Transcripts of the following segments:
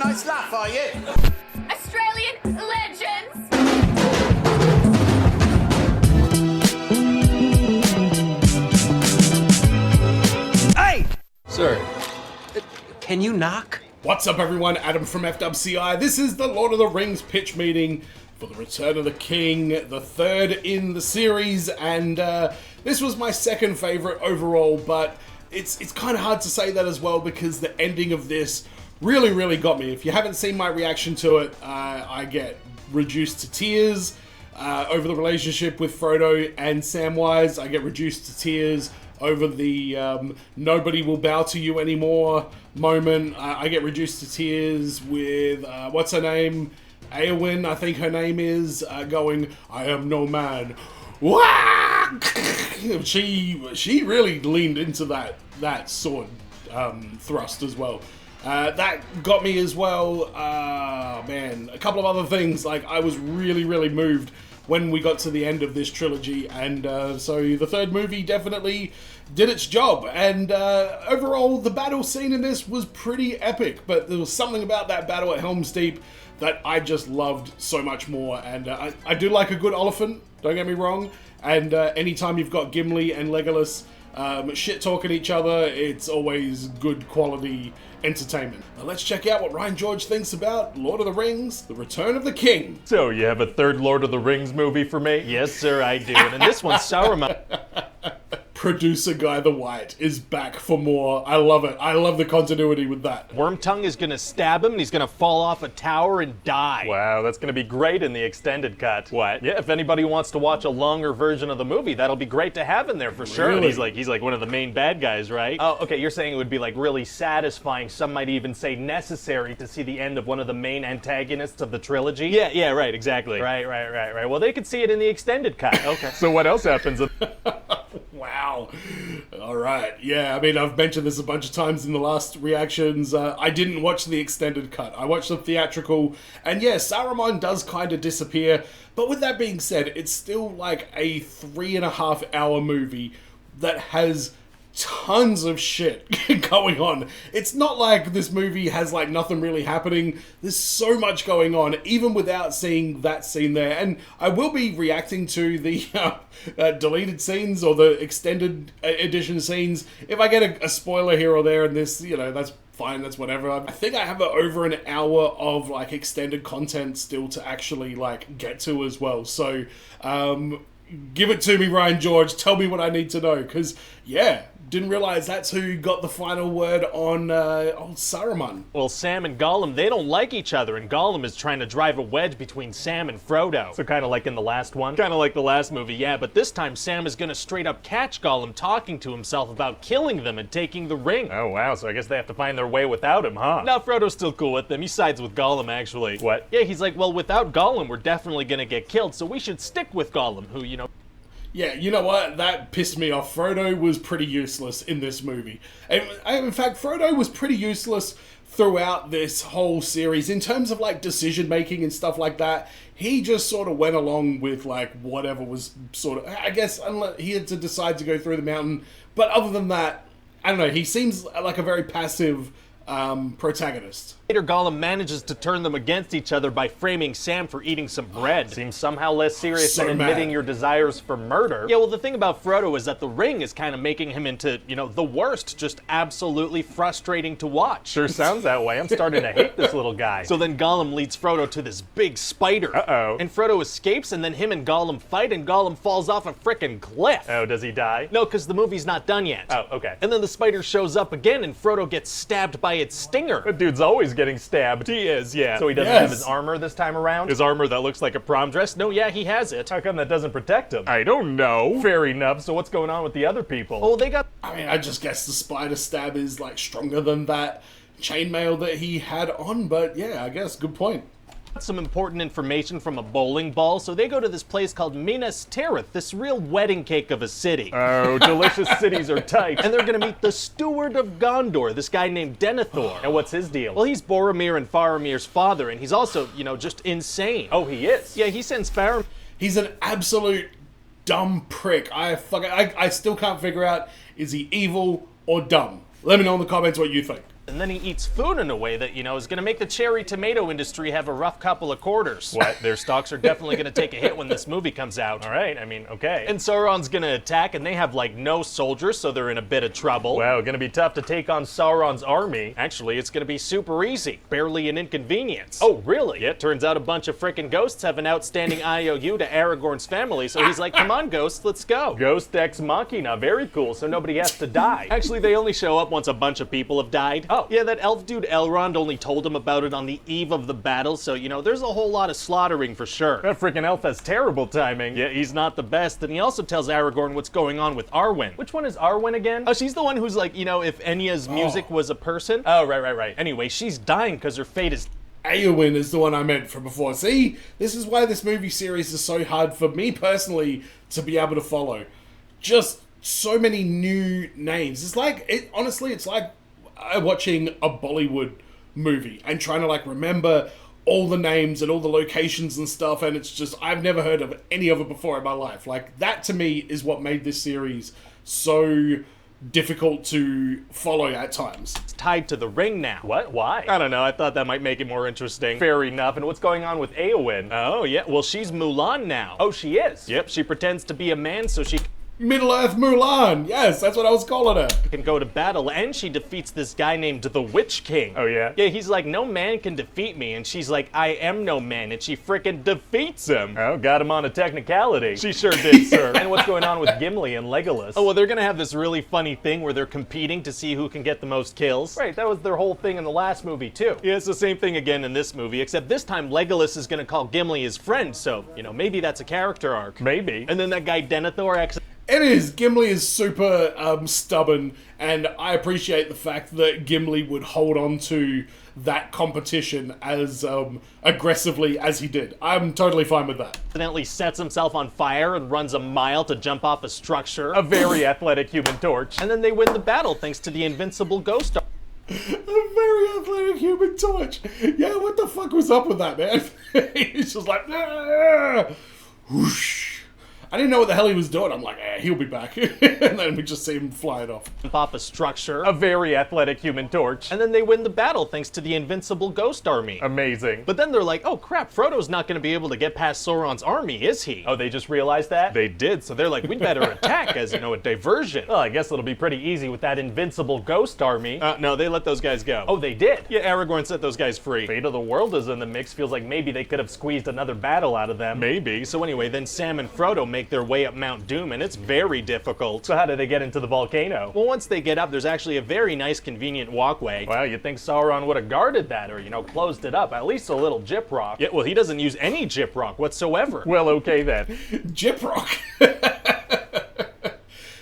nice laugh, are you? Australian legends! Hey! Sir, can you knock? What's up everyone, Adam from FWCI. This is the Lord of the Rings pitch meeting for the Return of the King, the third in the series, and this was my second favourite overall, but it's kind of hard to say that as well because the ending of this really got me. If you haven't seen my reaction to it, I get reduced to tears over the relationship with Frodo and Samwise. I get reduced to tears over the nobody will bow to you anymore moment. I get reduced to tears with, what's her name? Eowyn, I think her name is, going, I am no man. Wah! She really leaned into that sword thrust as well. That got me as well. Man, a couple of other things, like I was really moved when we got to the end of this trilogy, and so the third movie definitely did its job, and overall the battle scene in this was pretty epic, but there was something about that battle at Helm's Deep that I just loved so much more, and I do like a good elephant, don't get me wrong, and anytime you've got Gimli and Legolas shit-talking each other, it's always good quality entertainment. Now let's check out what Ryan George thinks about Lord of the Rings, The Return of the King. So, you have a third Lord of the Rings movie for me? Yes, sir, I do. And in this one, Saruman... Producer Guy the White is back for more. I love it. I love the continuity with that. Wormtongue is gonna stab him and he's gonna fall off a tower and die. Wow, that's gonna be great in the extended cut. What? Yeah, if anybody wants to watch a longer version of the movie, that'll be great to have in there for sure. Really? He's like one of the main bad guys, right? Oh, okay, you're saying it would be like really satisfying, some might even say necessary, to see the end of one of the main antagonists of the trilogy? Yeah, right, exactly. Right. Well, they could see it in the extended cut. Okay. So what else happens? Wow. All right. Yeah, I mean, I've mentioned this a bunch of times in the last reactions. I didn't watch the extended cut. I watched the theatrical, and yeah, Saruman does kind of disappear. But with that being said, it's still like a 3.5 hour movie that has tons of shit going on. It's not like this movie has like nothing really happening. There's so much going on, even without seeing that scene there. And I will be reacting to the deleted scenes or the extended edition scenes. If I get a spoiler here or there in this, you know, that's fine, that's whatever. I think I have over an hour of like extended content still to actually like get to as well. So give it to me, Ryan George. Tell me what I need to know, because yeah, didn't realize that's who got the final word on old Saruman. Well, Sam and Gollum, they don't like each other, and Gollum is trying to drive a wedge between Sam and Frodo. So kind of like in the last one? Kind of like the last movie, yeah, but this time Sam is gonna straight up catch Gollum talking to himself about killing them and taking the ring. Oh wow, so I guess they have to find their way without him, huh? No, Frodo's still cool with them. He sides with Gollum, actually. What? Yeah, he's like, well, without Gollum, we're definitely gonna get killed, so we should stick with Gollum, who, you know... Yeah, you know what? That pissed me off. Frodo was pretty useless in this movie. In fact, Frodo was pretty useless throughout this whole series in terms of like decision making and stuff like that. He just sort of went along with like whatever was sort of, I guess, unless he had to decide to go through the mountain. But other than that, I don't know. He seems like a very passive protagonist. Later, Gollum manages to turn them against each other by framing Sam for eating some bread. Seems somehow less serious So than admitting mad. your desires for murder. Yeah, well, the thing about Frodo is that the ring is kind of making him into, you know, the worst, just absolutely frustrating to watch. Sure sounds that way. I'm starting to hate this little guy. So then Gollum leads Frodo to this big spider. Uh-oh. And Frodo escapes, and then him and Gollum fight, and Gollum falls off a frickin' cliff. Oh, does he die? No, because the movie's not done yet. Oh, okay. And then the spider shows up again, and Frodo gets stabbed by its stinger. That dude's always getting stabbed. He is, yeah. So he doesn't have his armor this time around? His armor that looks like a prom dress? No, yeah, he has it. How come that doesn't protect him? I don't know. Fair enough. So what's going on with the other people? Oh, they got... I mean, I just guess the spider stab is like stronger than that chainmail that he had on, but yeah, I guess, good point. some important information from a bowling ball, so they go to this place called Minas Tirith, this real wedding cake of a city. Oh, delicious cities are tight. And they're gonna meet the Steward of Gondor, this guy named Denethor. And what's his deal? Well, he's Boromir and Faramir's father, and he's also, you know, just insane. Oh, he is? Yeah, he sends Faramir... He's an absolute dumb prick. I still can't figure out, is he evil or dumb? Let me know in the comments what you think. And then he eats food in a way that, you know, is gonna make the cherry tomato industry have a rough couple of quarters. What? Their stocks are definitely gonna take a hit when this movie comes out. All right, I mean, okay. And Sauron's gonna attack, and they have, like, no soldiers, so they're in a bit of trouble. Wow, gonna be tough to take on Sauron's army. Actually, it's gonna be super easy. Barely an inconvenience. Oh, really? Yeah, turns out a bunch of frickin' ghosts have an outstanding IOU to Aragorn's family, so he's like, come on, ghosts, let's go. Ghost Ex Machina, very cool, so nobody has to die. Actually, they only show up once a bunch of people have died. Oh, yeah, that elf dude Elrond only told him about it on the eve of the battle, so, you know, there's a whole lot of slaughtering for sure. That freaking elf has terrible timing. Yeah, he's not the best, and he also tells Aragorn what's going on with Arwen. Which one is Arwen again? Oh, she's the one who's like, you know, if Enya's music was a person. Oh, right. Anyway, she's dying because her fate is... Eowyn is the one I meant from before. See, this is why this movie series is so hard for me personally to be able to follow. Just so many new names. It's like, honestly, it's like watching a Bollywood movie and trying to like remember all the names and all the locations and stuff, and it's just, I've never heard of any of it before in my life. Like, that to me is what made this series so difficult to follow at times. It's tied to the ring now. What? Why? I don't know. I thought that might make it more interesting. Fair enough. And what's going on with Eowyn? Oh, yeah. Well, she's Mulan now. Oh, she is? Yep. She pretends to be a man so she... Middle-earth Mulan! Yes, that's what I was calling her. Can go to battle, and she defeats this guy named the Witch King. Oh, yeah? Yeah, he's like, no man can defeat me, and she's like, I am no man, and she frickin' defeats him. Oh, got him on a technicality. She sure did, sir. And what's going on with Gimli and Legolas? Oh, well, they're gonna have this really funny thing where they're competing to see who can get the most kills. Right, that was their whole thing in the last movie, too. Yeah, it's the same thing again in this movie, except this time Legolas is gonna call Gimli his friend, so, you know, maybe that's a character arc. Maybe. And then that guy Denethor actually... It is. Gimli is super stubborn, and I appreciate the fact that Gimli would hold on to that competition as aggressively as he did. I'm totally fine with that. Accidentally sets himself on fire and runs a mile to jump off a structure. A very athletic Human Torch. And then they win the battle thanks to the invincible ghost. A very athletic Human Torch. Yeah, what the fuck was up with that, man? He's just like, whoosh. I didn't know what the hell he was doing. I'm like, he'll be back. And then we just see him flying off. Off a structure. A very athletic Human Torch. And then they win the battle thanks to the invincible ghost army. Amazing. But then they're like, oh crap, Frodo's not going to be able to get past Sauron's army, is he? Oh, they just realized that? They did, so they're like, we'd better attack as, you know, a diversion. Well, I guess it'll be pretty easy with that invincible ghost army. No, they let those guys go. Oh, they did? Yeah, Aragorn set those guys free. Fate of the World is in the mix. Feels like maybe they could have squeezed another battle out of them. Maybe. So anyway, then Sam and Frodo make their way up Mount Doom, and it's very difficult. So how do they get into the volcano? Well, once they get up, there's actually a very nice, convenient walkway. Well, you'd think Sauron would have guarded that, or, you know, closed it up. At least a little gyprock. Yeah, well, he doesn't use any gyprock whatsoever. Well, okay then. Gyprock.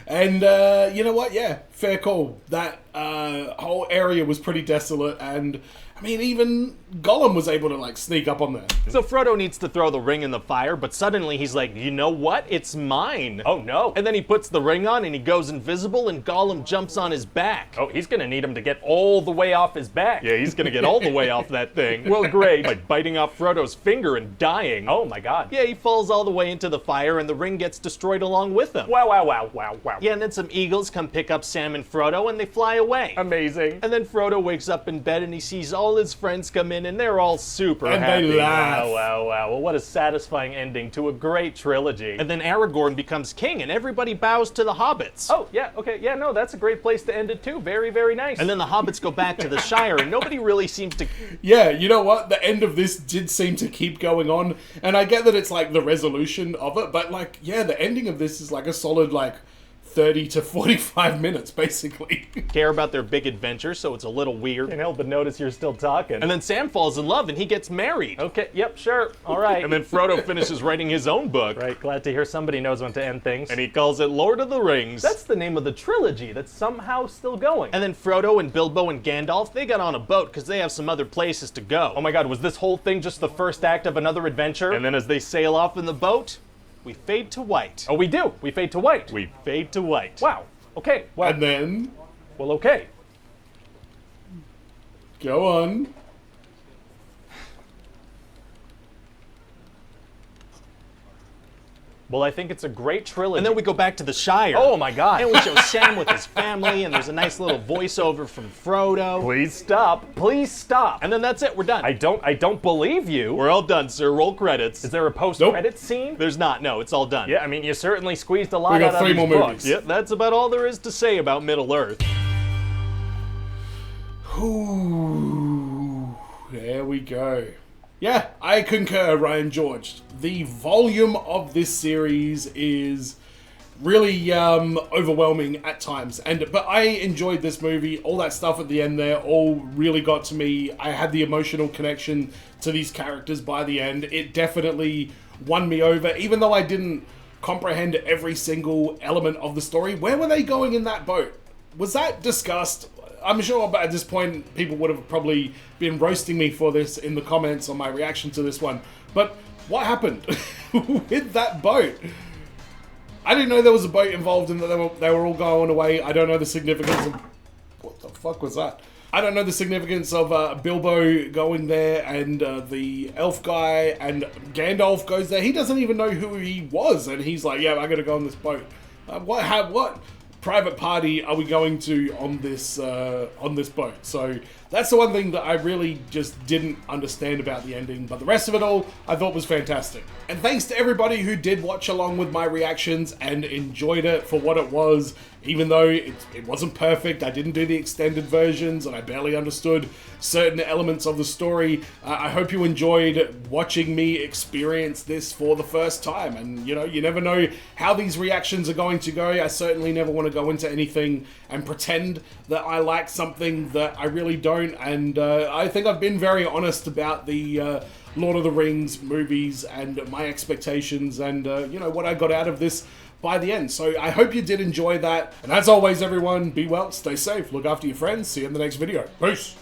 And, you know what? Yeah, fair call. That whole area was pretty desolate, and I mean, even Gollum was able to, like, sneak up on there. So Frodo needs to throw the ring in the fire, but suddenly he's like, you know what? It's mine. Oh, no. And then he puts the ring on, and he goes invisible, and Gollum jumps on his back. Oh, he's gonna need him to get all the way off his back. Yeah, he's gonna get all the way off that thing. Well, great. Like biting off Frodo's finger and dying. Oh, my God. Yeah, he falls all the way into the fire, and the ring gets destroyed along with him. Wow, wow, wow, wow, wow. Yeah, and then some eagles come pick up Sam and Frodo, and they fly away. Amazing. And then Frodo wakes up in bed, and he sees all his friends come in, and they're all super happy. They laugh. Wow, wow, wow. Well, what a satisfying ending to a great trilogy. And then Aragorn becomes king, and everybody bows to the hobbits. Oh, yeah, okay, yeah, no, that's a great place to end it too. Very, very nice. And then the hobbits go back to the Shire, and nobody really seems to... Yeah, you know what? The end of this did seem to keep going on, and I get that it's like the resolution of it, but like, yeah, the ending of this is like a solid, like, 30 to 45 minutes, basically. Care about their big adventure, so it's a little weird. Can't help but notice you're still talking. And then Sam falls in love and he gets married. Okay, yep, sure, all right. And then Frodo finishes writing his own book. Right, glad to hear somebody knows when to end things. And he calls it Lord of the Rings. That's the name of the trilogy that's somehow still going. And then Frodo and Bilbo and Gandalf, they got on a boat because they have some other places to go. Oh my God, was this whole thing just the first act of another adventure? And then as they sail off in the boat, we fade to white. Oh, we do. We fade to white. We fade to white. Wow. Okay. Well, and then... Well, okay. Go on. Well, I think it's a great trilogy. And then we go back to the Shire. Oh my god. And we show Sam with his family, and there's a nice little voiceover from Frodo. Please stop. Please stop. And then that's it, we're done. I don't believe you. We're all done, sir. Roll credits. Is there a post-credits scene? There's not, no, it's all done. Yeah, I mean, you certainly squeezed a lot We got out of 3 these more books. movies. Yep, that's about all there is to say about Middle-earth. Ooh, there we go. Yeah, I concur, Ryan George. The volume of this series is really overwhelming at times, but I enjoyed this movie. All that stuff at the end there all really got to me. I had the emotional connection to these characters by the end. It definitely won me over, even though I didn't comprehend every single element of the story. Where were they going in that boat? Was that discussed? I'm sure at this point people would have probably been roasting me for this in the comments on my reaction to this one. But what happened with that boat? I didn't know there was a boat involved and that they were all going away. I don't know the significance of... What the fuck was that? I don't know the significance of Bilbo going there and the elf guy, and Gandalf goes there. He doesn't even know who he was, and he's like, yeah, I gotta go on this boat. What private party are we going to on this boat? So that's the one thing that I really just didn't understand about the ending, but the rest of it all I thought was fantastic. And thanks to everybody who did watch along with my reactions and enjoyed it for what it was, even though it wasn't perfect. I didn't do the extended versions and I barely understood certain elements of the story. I hope you enjoyed watching me experience this for the first time, and you never know how these reactions are going to go. I certainly never want to go into anything and pretend that I like something that I really don't, and I think I've been very honest about the Lord of the Rings movies and my expectations and what I got out of this by the end. So I hope you did enjoy that, and as always everyone, be well, stay safe, look after your friends, see you in the next video. Peace!